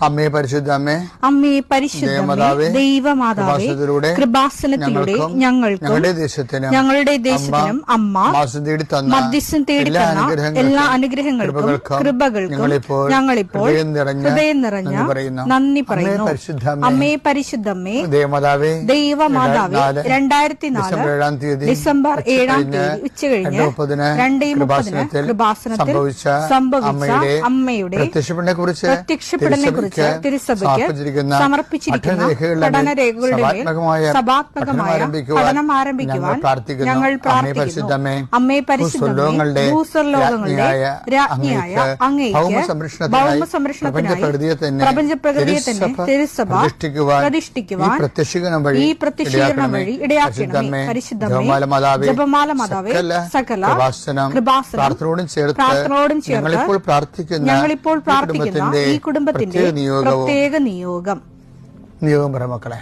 അമ്മേ പരിശുദ്ധ അമ്മേ പരിശുദ്ധ ദൈവമാതാവേ കൃപാസനത്തിലൂടെ ഞങ്ങൾക്കും ഞങ്ങളുടെ ദേശത്തിനും അമ്മ മധ്യസ്ഥം തേടിത്തന്ന എല്ലാ അനുഗ്രഹങ്ങൾക്കും കൃപകൾക്കും ഞങ്ങളിപ്പോൾ ഹൃദയം നിറഞ്ഞ നന്ദി പറയുന്നു. അമ്മേ പരിശുദ്ധമ്മേ ദൈവമാതാവേ 2004 ഡിസംബർ 7 ഉച്ചകഴിഞ്ഞ് 2:30 കൃപാസനത്തിൽ സംഭവിച്ച അമ്മയുടെ പ്രത്യക്ഷപ്പെടലിനെ തിരുസഭയ്ക്ക് സമർപ്പിച്ചിരിക്കുന്ന പഠനരേഖകളുടെ സഭാത്മകമായ പഠനം ആരംഭിക്കുവാൻ ഞങ്ങൾ പ്രാർത്ഥിക്കുന്നു. അമ്മേ പരിശുദ്ധമേ ഭൂസ്വർലോകങ്ങളുടെ രാജ്ഞിയായ അങ്ങേയ്ക്ക് ഭൗമസംരക്ഷണത്തിനായി പ്രപഞ്ചപ്രകൃതിയെ തന്നെ തിരുസഭ പ്രതിഷ്ഠിക്കുവാൻ ഈ പ്രത്യക്ഷീകരണം വഴി ഇടയാക്കണമേ. പരിശുദ്ധമേ ജപമാല മാതാവേ സകല കൃപാസനം പ്രാർത്ഥനയോടും ചേർത്ത് ഞങ്ങളിപ്പോൾ പ്രാർത്ഥിക്കുന്ന ഈ കുടുംബത്തിന്റെ പ്രത്യേക നിയോഗം പറ മക്കളെ.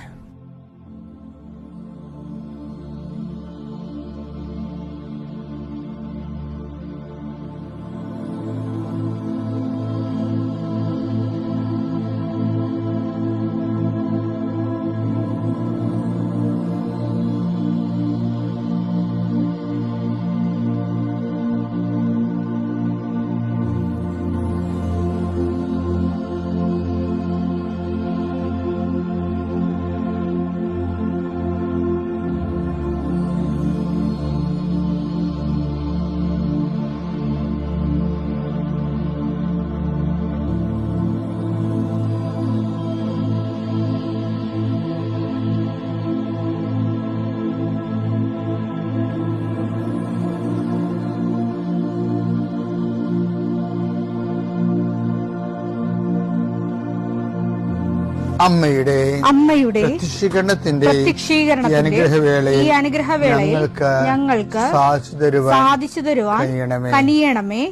അമ്മയുടെ പ്രത്യക്ഷീകരണത്തിന്റെ ഈ അനുഗ്രഹവേളയിൽ ഞങ്ങൾക്ക് സാധിച്ചു തരുവാൻ കനിയണമേ.